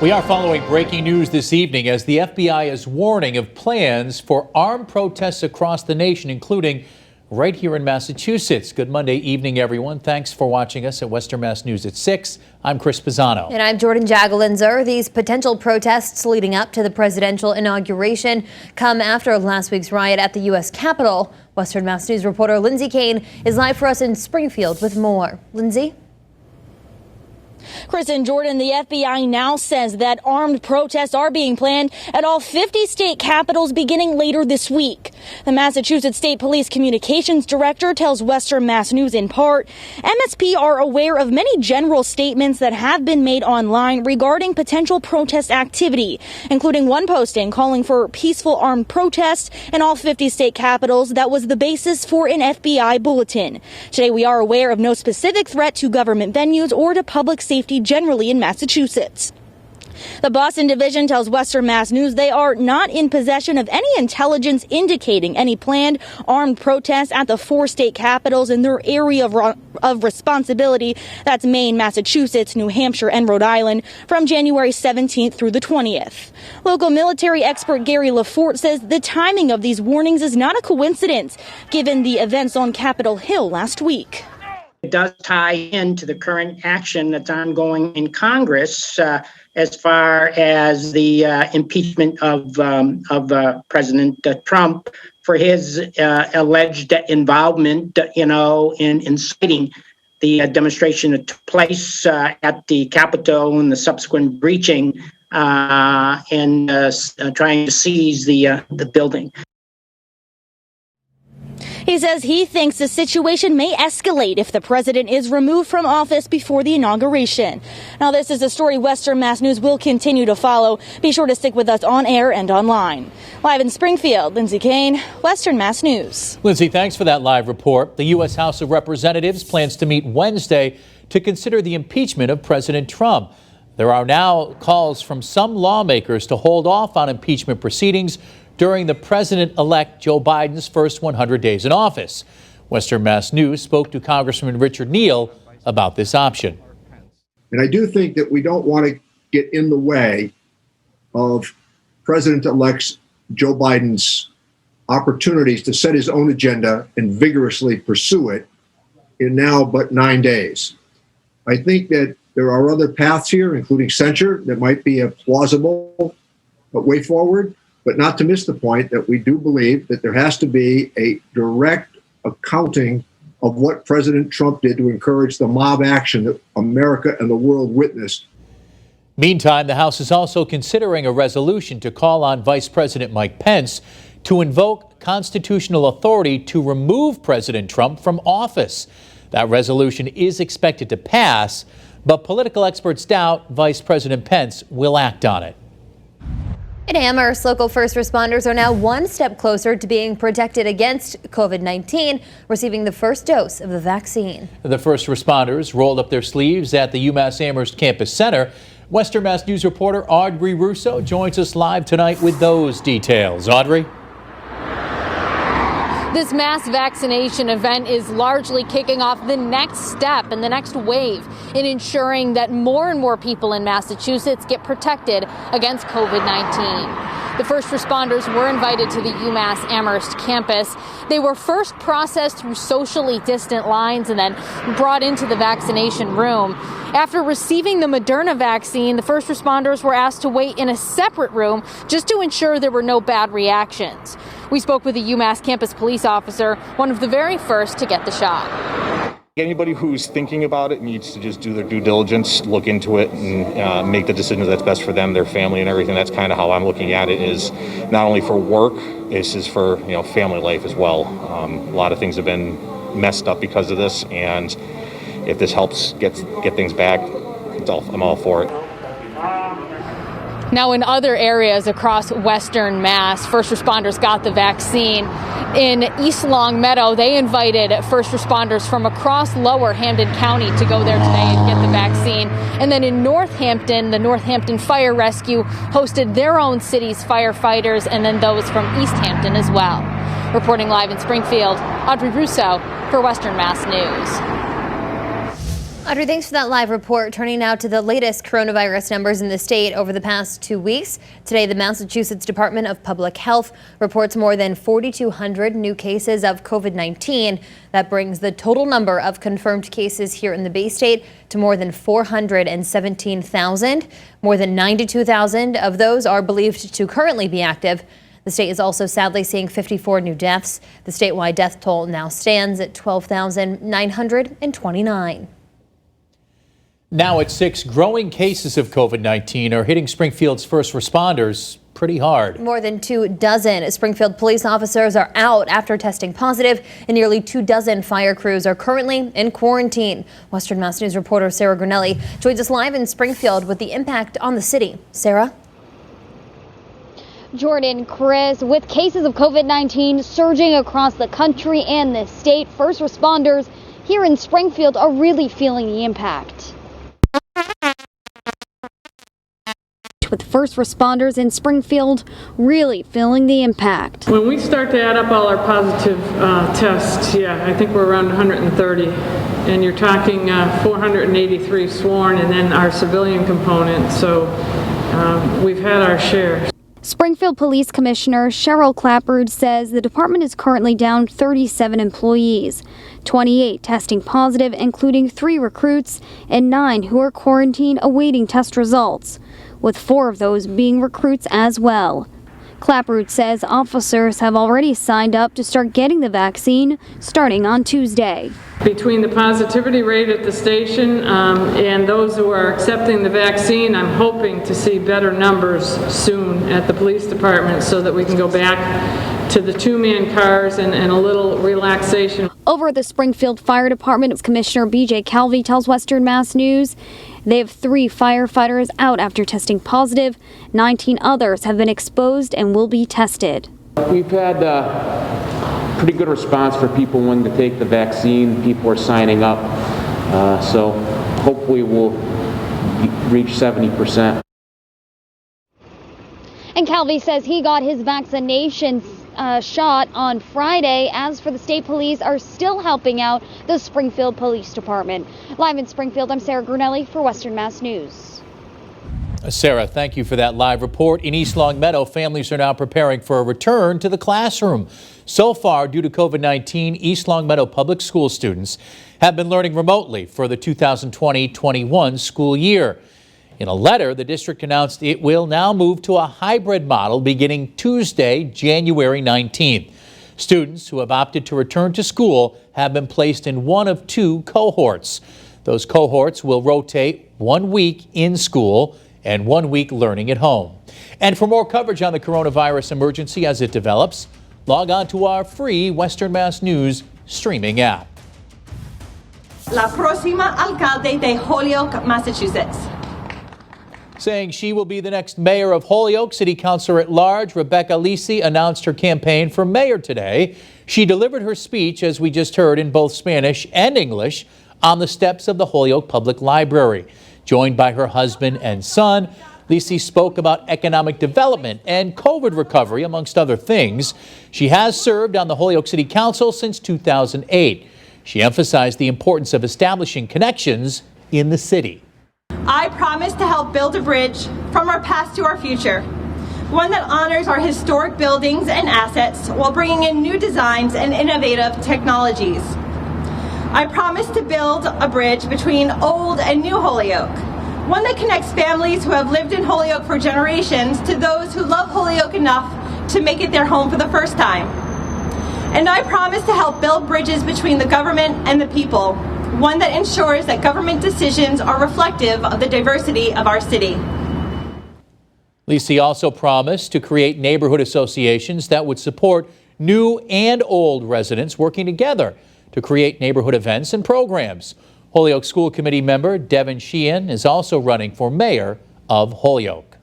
We are following breaking news this evening as the FBI is warning of plans for armed protests across the nation, including right here in Massachusetts. Good Monday evening, everyone. Thanks for watching us at Western Mass News at 6. I'm Chris Pisano. And I'm Jordyn Jagolinzer. These potential protests leading up to the presidential inauguration come after last week's riot at the U.S. Capitol. Western Mass News reporter Lindsay Kane is live for us in Springfield with more. Lindsay? Chris and Jordyn, the FBI now says that armed protests are being planned at all 50 state capitals beginning later this week. The Massachusetts State Police Communications Director tells Western Mass News in part, MSP are aware of many general statements that have been made online regarding potential protest activity, including one posting calling for peaceful armed protests in all 50 state capitals that was the basis for an FBI bulletin. Today, we are aware of no specific threat to government venues or to public safety generally in Massachusetts. The Boston Division tells Western Mass News they are not in possession of any intelligence indicating any planned armed protests at the 4 state capitals in their area of responsibility. That's Maine, Massachusetts, New Hampshire, and Rhode Island from January 17th through the 20th. Local military expert Gary Lafort says the timing of these warnings is not a coincidence, given the events on Capitol Hill last week. It does tie into the current action that's ongoing in Congress as far as the impeachment of President Trump for his alleged involvement, in inciting the demonstration that took place at the Capitol and the subsequent breaching and trying to seize the building. He says he thinks the situation may escalate if the president is removed from office before the inauguration. Now, this is a story Western Mass News will continue to follow. Be sure to stick with us on air and online. Live in Springfield, Lindsay Kane, Western Mass News. Lindsay, thanks for that live report. The U.S. House of Representatives plans to meet Wednesday to consider the impeachment of President Trump. There are now calls from some lawmakers to hold off on impeachment proceedings during the president-elect Joe Biden's first 100 days in office. Western Mass News spoke to Congressman Richard Neal about this option. And I do think that we don't want to get in the way of President-elect Joe Biden's opportunities to set his own agenda and vigorously pursue it in now but 9 days. I think that there are other paths here, including censure, that might be a plausible way forward. But not to miss the point that we do believe that there has to be a direct accounting of what President Trump did to encourage the mob action that America and the world witnessed. Meantime, the House is also considering a resolution to call on Vice President Mike Pence to invoke constitutional authority to remove President Trump from office. That resolution is expected to pass, but political experts doubt Vice President Pence will act on it. In Amherst, local first responders are now one step closer to being protected against COVID-19, receiving the first dose of the vaccine. The first responders rolled up their sleeves at the UMass Amherst Campus Center. Western Mass News reporter Audrey Russo joins us live tonight with those details. Audrey? This mass vaccination event is largely kicking off the next step and the next wave in ensuring that more and more people in Massachusetts get protected against COVID-19. The first responders were invited to the UMass Amherst campus. They were first processed through socially distant lines and then brought into the vaccination room. After receiving the Moderna vaccine, the first responders were asked to wait in a separate room just to ensure there were no bad reactions. We spoke with a UMass campus police officer, one of the very first to get the shot. Anybody who's thinking about it needs to just do their due diligence, look into it, and make the decision that's best for them, their family, and everything. That's kind of how I'm looking at it. Is not only for work, this is for family life as well. A lot of things have been messed up because of this, and if this helps get things back, I'm all for it. Now, in other areas across Western Mass, first responders got the vaccine. In East Longmeadow, they invited first responders from across Lower Hampden County to go there today and get the vaccine. And then in Northampton, the Northampton Fire Rescue hosted their own city's firefighters and then those from East Hampton as well. Reporting live in Springfield, Audrey Russo for Western Mass News. Audrey, thanks for that live report. Turning now to the latest coronavirus numbers in the state over the past 2 weeks. Today, the Massachusetts Department of Public Health reports more than 4,200 new cases of COVID-19. That brings the total number of confirmed cases here in the Bay State to more than 417,000. More than 92,000 of those are believed to currently be active. The state is also sadly seeing 54 new deaths. The statewide death toll now stands at 12,929. Now at 6, growing cases of COVID-19 are hitting Springfield's first responders pretty hard. More than 24 Springfield police officers are out after testing positive, and nearly 24 fire crews are currently in quarantine. Western Mass News reporter Sarah Granelli joins us live in Springfield with the impact on the city. Sarah? Jordan, Chris, with cases of COVID-19 surging across the country and the state, first responders here in Springfield are really feeling the impact. With first responders in Springfield really feeling the impact. When we start to add up all our positive tests, I think we're around 130. And you're talking 483 sworn and then our civilian component. So we've had our share. Springfield Police Commissioner Cheryl Clapper says the department is currently down 37 employees, 28 testing positive, including 3 recruits and 9 who are quarantined awaiting test results, with 4 of those being recruits as well. Clapper says officers have already signed up to start getting the vaccine starting on Tuesday. Between the positivity rate at the station and those who are accepting the vaccine, I'm hoping to see better numbers soon at the police department so that we can go back to the 2-man cars and a little relaxation. Over at the Springfield Fire Department, Commissioner B.J. Calvey tells Western Mass News they have 3 firefighters out after testing positive. 19 others have been exposed and will be tested. We've had pretty good response for people wanting to take the vaccine. People are signing up, so hopefully we'll reach 70%. And Calvey says he got his vaccination shot on Friday. As for the state police are still helping out the Springfield Police Department. Live in Springfield, I'm Sarah Granelli for Western Mass News. Sarah, thank you for that live report. In East Longmeadow, families are now preparing for a return to the classroom. So far, due to COVID-19, East Longmeadow public school students have been learning remotely for the 2020-21 school year. In a letter, the district announced it will now move to a hybrid model beginning Tuesday, January 19th. Students who have opted to return to school have been placed in one of 2 cohorts. Those cohorts will rotate 1 week in school and 1 week learning at home. And for more coverage on the coronavirus emergency as it develops, log on to our free Western Mass News streaming app. La próxima alcalde de Holyoke, Massachusetts. Saying she will be the next mayor of Holyoke, City Councilor at Large Rebecca Lisi announced her campaign for mayor today. She delivered her speech, as we just heard, in both Spanish and English on the steps of the Holyoke Public Library. Joined by her husband and son, Lisi spoke about economic development and COVID recovery, amongst other things. She has served on the Holyoke City Council since 2008. She emphasized the importance of establishing connections in the city. I promise to help build a bridge from our past to our future, one that honors our historic buildings and assets while bringing in new designs and innovative technologies. I promise to build a bridge between old and new Holyoke, one that connects families who have lived in Holyoke for generations to those who love Holyoke enough to make it their home for the first time. And I promise to help build bridges between the government and the people, one that ensures that government decisions are reflective of the diversity of our city. Lisi also promised to create neighborhood associations that would support new and old residents working together to create neighborhood events and programs. Holyoke School Committee member Devin Sheehan is also running for mayor of Holyoke.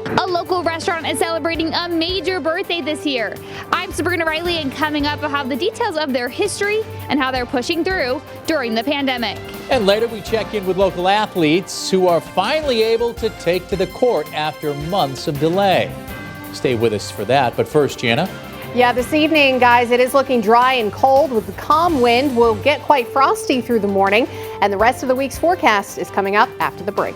A local restaurant is celebrating a major birthday this year. I'm Sabrina Riley, and coming up, we'll have the details of their history and how they're pushing through during the pandemic. And later we check in with local athletes who are finally able to take to the court after months of delay. Stay with us for that. But first, Janna. Yeah, this evening, guys, it is looking dry and cold with the calm wind. We'll get quite frosty through the morning, and the rest of the week's forecast is coming up after the break.